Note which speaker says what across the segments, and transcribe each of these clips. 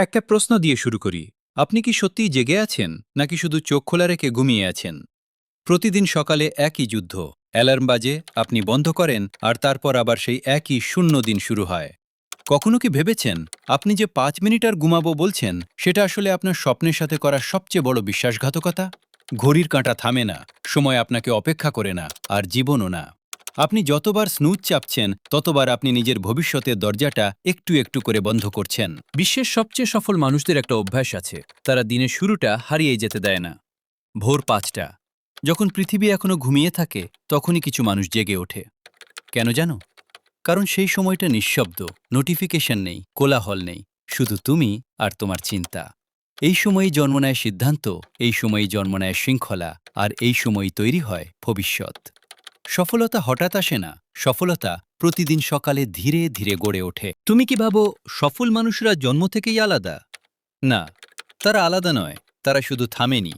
Speaker 1: একটা প্রশ্ন দিয়ে শুরু করি। আপনি কি সত্যিই জেগে আছেন নাকি শুধু চোখ খোলা রেখে ঘুমিয়ে আছেন? প্রতিদিন সকালে একই যুদ্ধ। অ্যালার্ম বাজে, আপনি বন্ধ করেন, আর তারপর আবার সেই একই শূন্য দিন শুরু হয়। কখনো কি ভেবেছেন আপনি যে 5 মিনিট আর ঘুমাবো বলছেন সেটা আসলে আপনার স্বপ্নের সাথে করা সবচেয়ে বড় বিশ্বাসঘাতকতা? ঘড়ির কাঁটা থামে না, সময় আপনাকে অপেক্ষা করে না, আর জীবনও না। আপনি যতবার স্নুজ চাপছেন ততবার আপনি নিজের ভবিষ্যতের দরজাটা একটু একটু করে বন্ধ করছেন। বিশ্বের সবচেয়ে সফল মানুষদের একটা অভ্যাস আছে, তারা দিনের শুরুটা হারিয়ে যেতে দেয় না। ভোর 5টা, যখন পৃথিবী এখনো ঘুমিয়ে থাকে, তখনই কিছু মানুষ জেগে ওঠে। কেন জানো? কারণ সেই সময়টা নিঃশব্দ, নোটিফিকেশন নেই, কোলাহল নেই, শুধু তুমি আর তোমার চিন্তা। এই সময়ই জন্ম নেয় সিদ্ধান্ত, এই সময়ই জন্ম নেয় শৃঙ্খলা, আর এই সময়ই তৈরি হয় ভবিষ্যৎ। সফলতা হঠাৎ আসে না, সফলতা প্রতিদিন সকালে ধীরে ধীরে গড়ে ওঠে। তুমি কি ভাবো সফল মানুষরা জন্ম থেকেই আলাদা? না, তারা আলাদা নয়, তারা শুধু থামেনি।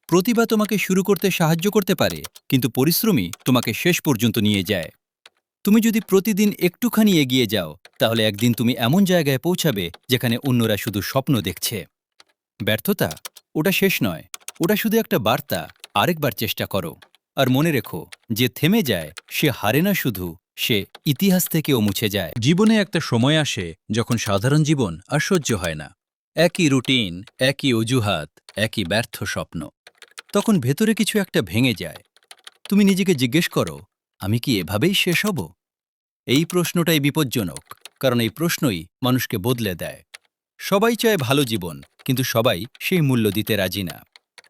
Speaker 1: প্রতিভা তোমাকে শুরু করতে সাহায্য করতে পারে, কিন্তু পরিশ্রমই তোমাকে শেষ পর্যন্ত নিয়ে যায়। তুমি যদি প্রতিদিন একটুখানি এগিয়ে যাও, তাহলে একদিন তুমি এমন জায়গায় পৌঁছাবে যেখানে অন্যরা শুধু স্বপ্ন দেখছে। ব্যর্থতা ওটা শেষ নয়, ওটা শুধু একটা বার্তা, আরেকবার চেষ্টা করো। আর মনে রেখো, যে থেমে যায় সে হারে না, শুধু সে ইতিহাস থেকেও মুছে যায়। জীবনে একটা সময় আসে যখন সাধারণ জীবন আর সহ্য হয় না। একই রুটিন, একই অজুহাত, একই ব্যর্থ স্বপ্ন। তখন ভেতরে কিছু একটা ভেঙে যায়। তুমি নিজেকে জিজ্ঞেস করো, আমি কি এভাবেই শেষ হব? এই প্রশ্নটাই বিপজ্জনক, কারণ এই প্রশ্নই মানুষকে বদলে দেয়। সবাই চায় ভালো জীবন, কিন্তু সবাই সেই মূল্য দিতে রাজি না।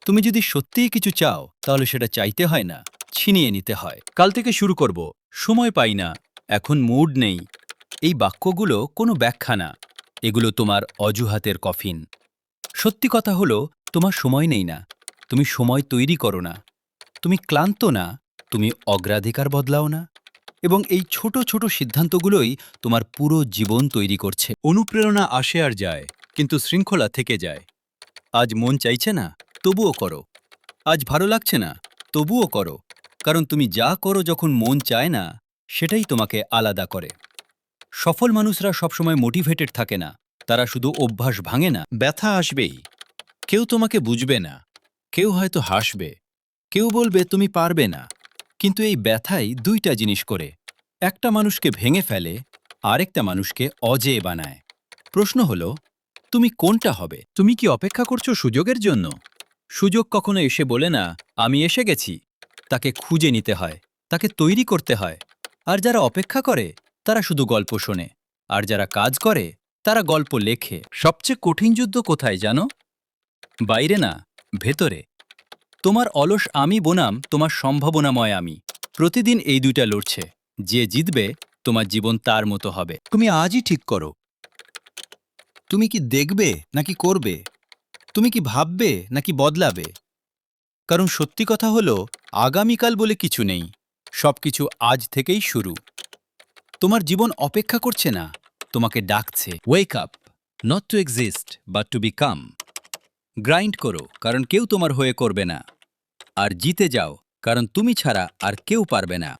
Speaker 1: তুমি যদি সত্যিই কিছু চাও, তাহলে সেটা চাইতে হয় না, ছিনিয়ে নিতে হয়। কাল থেকে শুরু করব, সময় পাই না, এখন মুড নেই। এই বাক্যগুলো কোনো ব্যাখ্যা না, এগুলো তোমার অজুহাতের কফিন। সত্যি কথা হলো, তোমার সময় নেই না, তুমি সময় তৈরি করো না। তুমি ক্লান্ত না, তুমি অগ্রাধিকার বদলাও না। এবং এই ছোট ছোট সিদ্ধান্তগুলোই তোমার পুরো জীবন তৈরি করছে। অনুপ্রেরণা আসে আর যায়, কিন্তু শৃঙ্খলা থেকে যায়। আজ মন চাইছে না, তবুও করো। আজ ভালো লাগছে না, তবুও করো। কারণ তুমি যা করো যখন মন চায় না, সেটাই তোমাকে আলাদা করে। সফল মানুষরা সবসময় মোটিভেটেড থাকে না, তারা শুধু অভ্যাস ভাঙে না। ব্যথা আসবেই, কেউ তোমাকে বুঝবে না, কেউ হয়তো হাসবে, কেউ বলবে তুমি পারবে না। কিন্তু এই ব্যথাই দুইটা জিনিস করে, একটা মানুষকে ভেঙে ফেলে, আরেকটা মানুষকে অজেয় বানায়। প্রশ্ন হলো, তুমি কোনটা হবে? তুমি কি অপেক্ষা করছো সুযোগের জন্য? সুযোগ কখনো এসে বলে না, আমি এসে গেছি। তাকে খুঁজে নিতে হয়, তাকে তৈরি করতে হয়। আর যারা অপেক্ষা করে, তারা শুধু গল্প শোনে। আর যারা কাজ করে, তারা গল্প লেখে। সবচেয়ে কঠিন যুদ্ধ কোথায় জানো? বাইরে না, ভেতরে। তোমার অলস আমি বনাম তোমার সম্ভাবনাময় আমি। প্রতিদিন এই দুইটা লড়ছে। যে জিতবে, তোমার জীবন তার মতো হবে। তুমি আজই ঠিক করো, তুমি কি দেখবে নাকি করবে? তুমি কি ভাববে নাকি বদলাবে? কারণ সত্যি কথা হলো, আগামীকাল বলে কিছু নেই, সবকিছু আজ থেকেই শুরু। তোমার জীবন অপেক্ষা করছে না, তোমাকে ডাকছে। Wake up, not to exist but to become. Grind করো, কারণ কেউ তোমার হয়ে করবে না। আর জিতে যাও, কারণ তুমি ছাড়া আর কেউ পারবে না।